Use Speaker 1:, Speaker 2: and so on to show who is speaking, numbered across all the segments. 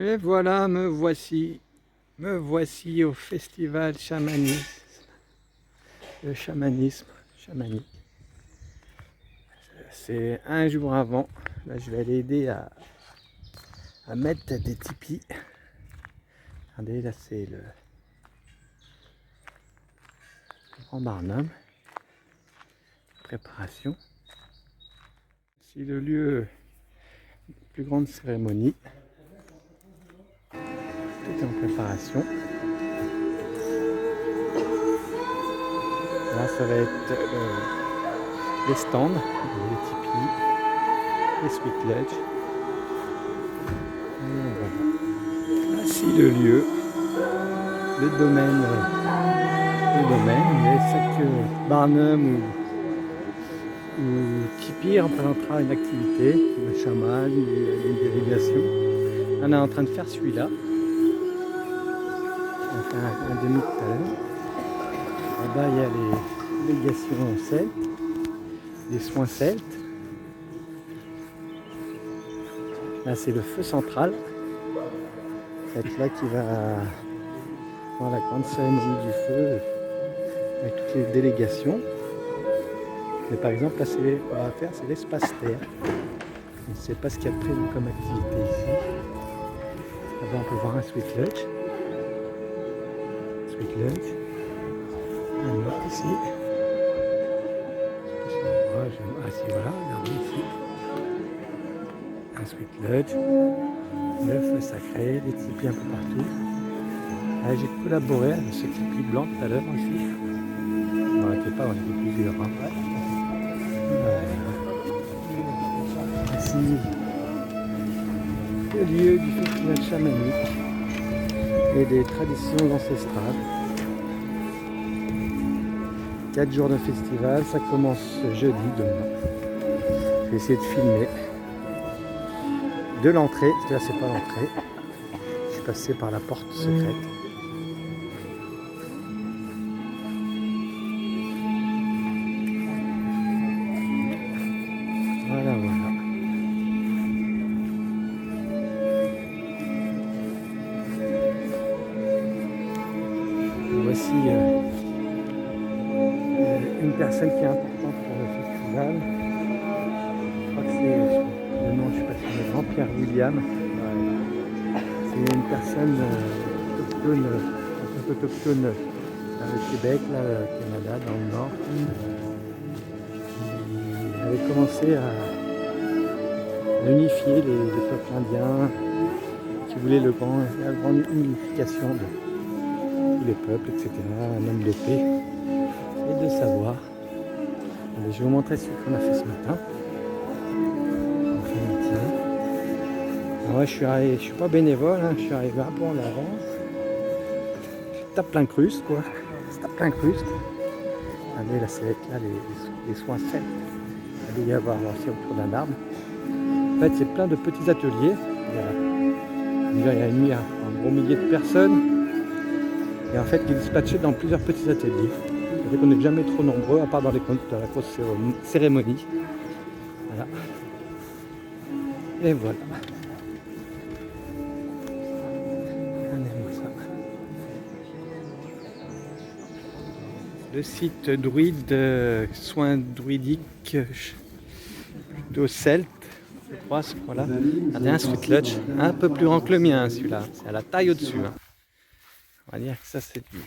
Speaker 1: Et voilà, me voici au festival chamanisme chamanique. C'est un jour avant. Là, je vais aller aider à mettre des tipis. Regardez, là, c'est le Grand Barnum. Préparation. Ici, le lieu de plus grande cérémonie. Tout est en préparation. Là, ça va être les stands, les tipis, les sweet lodge. Voilà. Voici le lieu, le domaine, mais chaque Barnum ou tipi représentera une activité, le chaman, une délégation. On est en train de faire celui-là. On va faire un demi tout à l'heure. Là-bas, il y a les délégations celtes, les soins celtes. Là, c'est le feu central. C'est là qui va voir la grande cérémonie du feu avec toutes les délégations. Mais par exemple, là, on va faire, c'est l'espace terre. On ne sait pas ce qu'il y a de prévu comme activité ici. Là-bas, on peut voir un sweet lodge. Sweet lodge. Un autre ici. Ah si, voilà, regardez ici. Un sweet lodge. Le feu sacré, des tipis un peu partout. Ah, j'ai collaboré avec ce tipi blanc tout à l'heure aussi. Ne m'arrêtez pas, on était plusieurs. Hein. Ici, le lieu du festival chamanique et des traditions ancestrales. 4 jours de festival, ça commence jeudi, demain. Je vais essayer de filmer de l'entrée, parce que là c'est pas l'entrée. Je suis passé par la porte secrète. Voilà, voilà. Voici une personne qui est importante pour le festival. Je crois que c'est le nom, je ne sais pas si c'est Jean-Pierre William. Ouais. C'est une personne autochtone, un peu autochtone au Québec, là, au Canada, dans le nord. Il avait commencé à unifier les peuples indiens qui voulaient la grande unification de tous les peuples, etc. Un homme de paix et de savoir. Allez, je vais vous montrer ce qu'on a fait ce matin. Moi, je suis pas bénévole, hein, je suis arrivé un peu en avance. Je tape plein crust, quoi. Je tape plein crust. Allez, là, c'est là les soins celtes. Il va y avoir aussi autour d'un arbre. En fait, c'est plein de petits ateliers. Il y a un gros millier de personnes. Et en fait, qui est dispatché dans plusieurs petits ateliers. Ça fait qu'on n'est jamais trop nombreux, à part dans la grosse cérémonie. Voilà. Et voilà. Le site druide, soins druidiques, plutôt celte, je crois, voilà. Regardez, un sweet lodge, un peu plus grand que le mien celui-là, c'est à la taille au-dessus. Hein. On va dire que ça c'est du...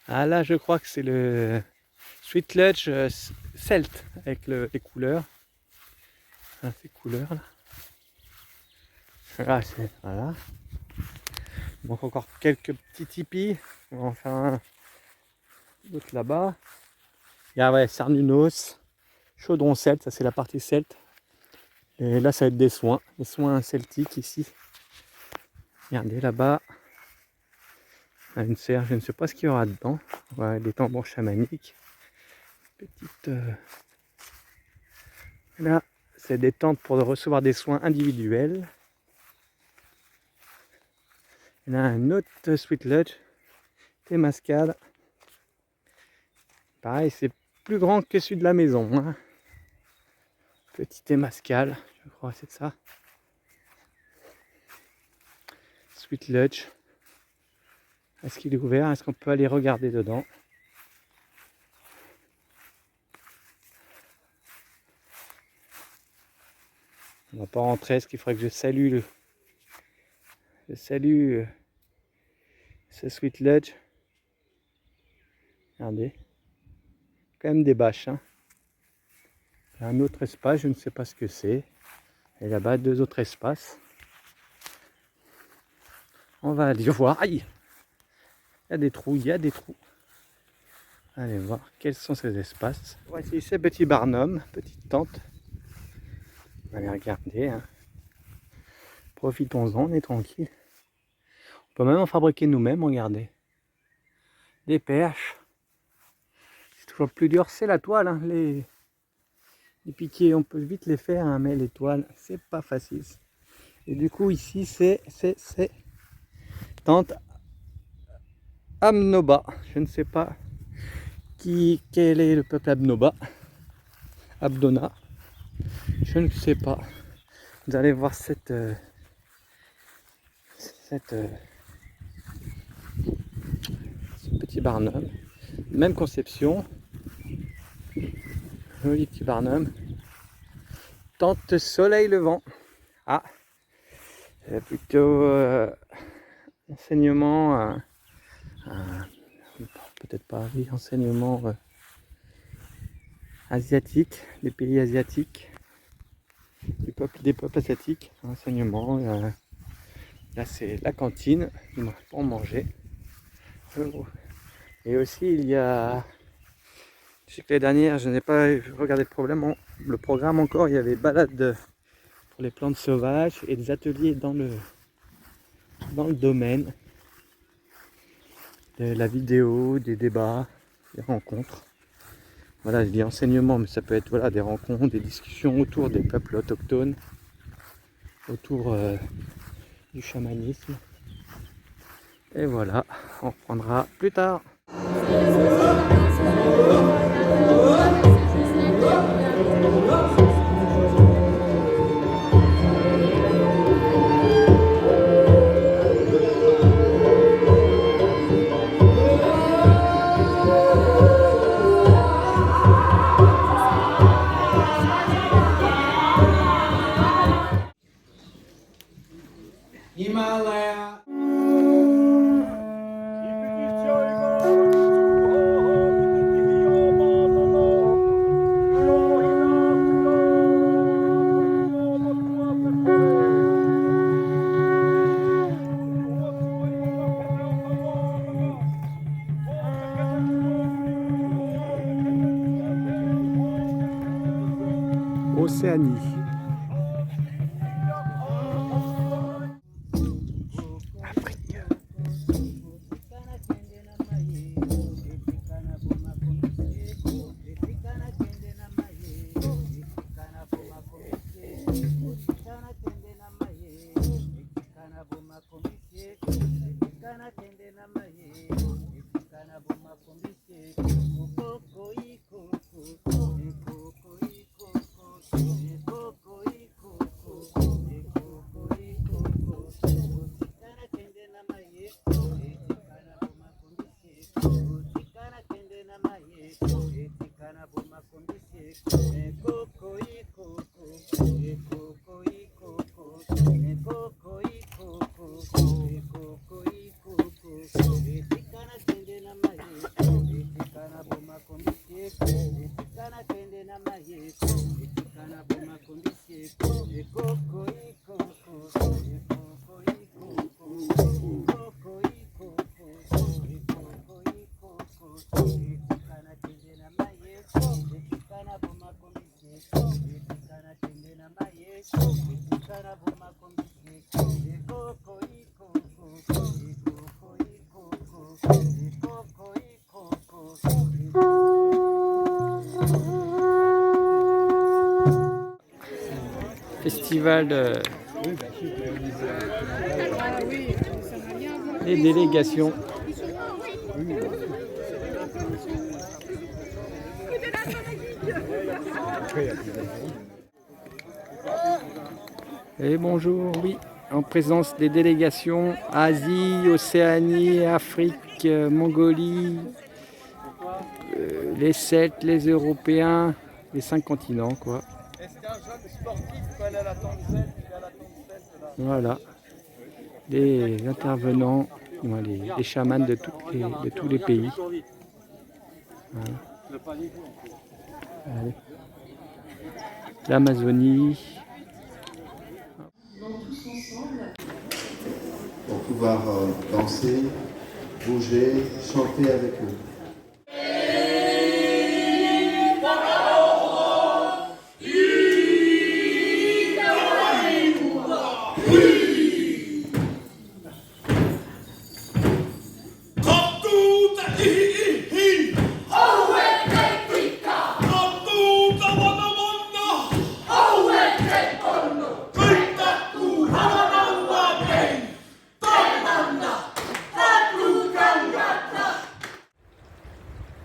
Speaker 1: Ah là je crois que c'est le sweet lodge celte avec les couleurs. Ah, ces couleurs là. Là c'est... Voilà. Donc encore quelques petits tipis. On va en faire un autre là-bas. Il y a ouais, Cernunnos, chaudron celte, ça c'est la partie celte. Et là ça va être des soins celtiques ici. Regardez là-bas. Une serre, je ne sais pas ce qu'il y aura dedans. Ouais, des tambours chamaniques. Petite. Là, c'est des tentes pour recevoir des soins individuels. Il y a un autre sweet lodge, Témascade. Pareil, c'est plus grand que celui de la maison. Hein. Petit Témascal, je crois, c'est ça. Sweet Lodge. Est-ce qu'il est ouvert? Est-ce qu'on peut aller regarder dedans? On va pas rentrer, ce qu'il faudrait que je salue ce Sweet Lodge. Regardez, quand même des bâches, hein. Il y a un autre espace, je ne sais pas ce que c'est. Et là-bas, 2 autres espaces. On va aller voir. Aïe! Il y a des trous, il y a des trous. Allez voir quels sont ces espaces. Voici ces petits barnums, petites tentes. On va aller regarder, hein. Profitons-en, on est tranquille. On peut même en fabriquer nous-mêmes, regardez. Des perches. C'est toujours plus dur, c'est la toile, hein. Les piquets, on peut vite les faire, hein, mais les toiles, c'est pas facile. Et du coup, ici, c'est tente Abnoba. Je ne sais pas quel est le peuple Abnoba. Abdona. Je ne sais pas. Vous allez voir ce petit barnum. Même conception. Joli petit barnum. Tente soleil levant. Ah, plutôt enseignement, peut-être pas, oui, enseignement asiatique, des pays asiatiques, des peuples asiatiques, enseignement. Là c'est la cantine pour manger. Et aussi il y a, je sais que l'année dernière je n'ai pas regardé le programme encore, il y avait balade pour les plantes sauvages et des ateliers dans le domaine de la vidéo, des débats, des rencontres. Voilà, je dis enseignement, mais ça peut être voilà, des rencontres, des discussions autour des peuples autochtones, autour du chamanisme. Et voilà, on reprendra plus tard.
Speaker 2: Himalaya.
Speaker 1: Océanie. Afrique. Festival des délégations. Et bonjour, oui. en présence des délégations Asie, Océanie, Afrique, Mongolie, les Celtes, les Européens, les 5 continents, quoi.
Speaker 2: Est-ce qu'un jeune sportif peut aller à la tente celte,
Speaker 1: Voilà, des intervenants, les chamans de tous les pays. Voilà. Allez. L'Amazonie.
Speaker 3: Pour pouvoir danser, bouger, chanter avec eux.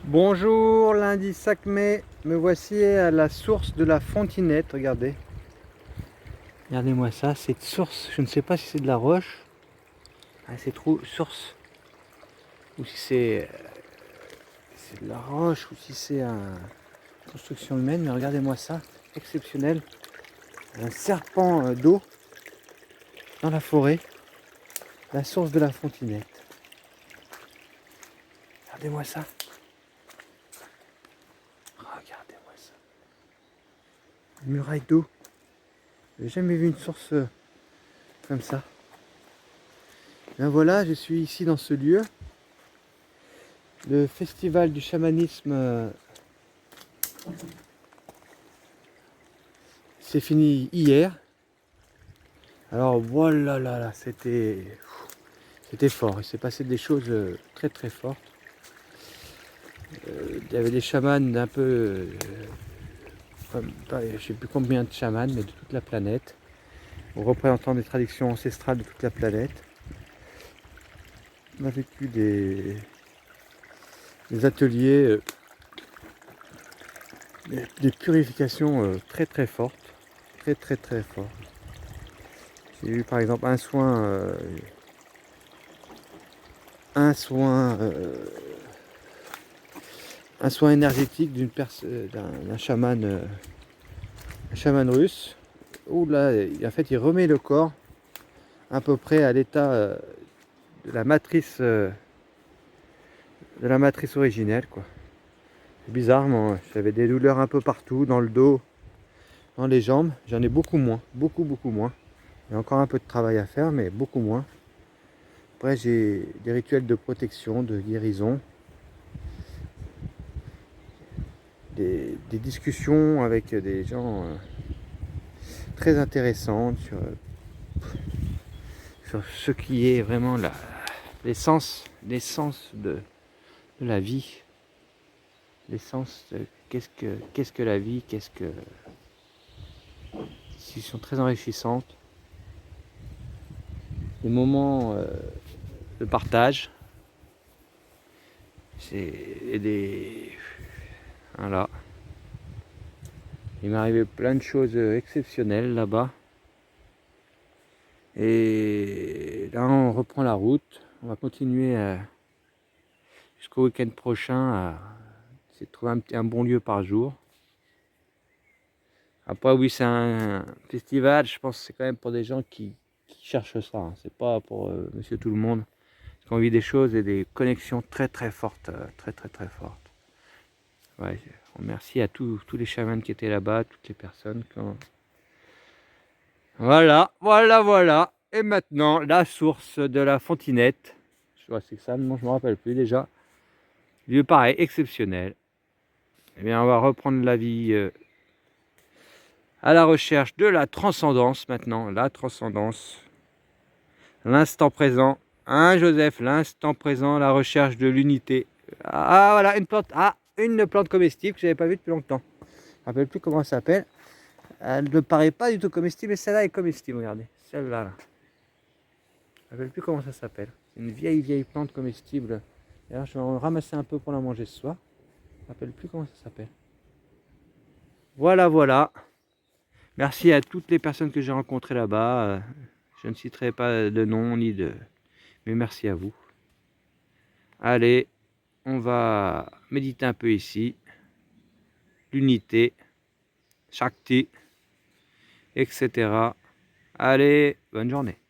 Speaker 1: Bonjour, lundi 5 mai, me voici à la source de la Fontinette, regardez. Regardez-moi ça, cette source, je ne sais pas si c'est de la roche, c'est trop source, ou si c'est de la roche, ou si c'est une construction humaine, mais regardez-moi ça, exceptionnel. Un serpent d'eau dans la forêt, la source de la Fontinette. Regardez-moi ça. Regardez-moi ça. Une muraille d'eau. J'ai jamais vu une source comme ça. Ben voilà, je suis ici dans ce lieu. Le festival du chamanisme s'est fini hier. Alors voilà, là, c'était fort. Il s'est passé des choses très très fortes. Il y avait des chamans un peu, je ne sais plus combien de chamans, mais de toute la planète, représentant des traditions ancestrales de toute la planète. On a vécu des ateliers, des purifications très très fortes, très fortes. J'ai eu par exemple un soin énergétique d'un chaman, un chaman russe, où là, en fait, il remet le corps à peu près à l'état de la matrice originelle, quoi. Bizarrement, j'avais des douleurs un peu partout, dans le dos, dans les jambes. J'en ai beaucoup moins, beaucoup moins. Il y a encore un peu de travail à faire, mais beaucoup moins. Après, j'ai des rituels de protection, de guérison, des discussions avec des gens très intéressantes sur ce qui est vraiment l'essence de la vie, l'essence de qu'est-ce que la vie, qui sont très enrichissantes, des moments de partage, voilà. Il m'est arrivé plein de choses exceptionnelles là-bas. Et là, on reprend la route. On va continuer jusqu'au week-end prochain à essayer de trouver un bon lieu par jour. Après, oui, c'est un festival. Je pense que c'est quand même pour des gens qui cherchent ça. Hein. C'est pas pour monsieur tout le monde. Qui ont envie des choses et des connexions très très fortes. Très fortes. Ouais, merci à tous les chamans qui étaient là-bas, toutes les personnes. Voilà. Et maintenant, la source de la Fontinette. Je vois, c'est ça, non, je ne me rappelle plus déjà. Lieu pareil, exceptionnel. Eh bien, on va reprendre la vie à la recherche de la transcendance maintenant. La transcendance. L'instant présent. Hein, Joseph, l'instant présent, la recherche de l'unité. Ah, voilà, une plante. Ah, une plante comestible que je n'avais pas vue depuis longtemps. Je ne me rappelle plus comment elle s'appelle. Elle ne paraît pas du tout comestible, mais celle-là est comestible, regardez. Celle-là, là. Je ne me rappelle plus comment ça s'appelle. C'est une vieille plante comestible. D'ailleurs, je vais en ramasser un peu pour la manger ce soir. Je ne me rappelle plus comment ça s'appelle. Voilà. Merci à toutes les personnes que j'ai rencontrées là-bas. Je ne citerai pas de nom ni de... Mais merci à vous. Allez, on va méditer un peu ici. L'unité, Shakti, etc. Allez, bonne journée.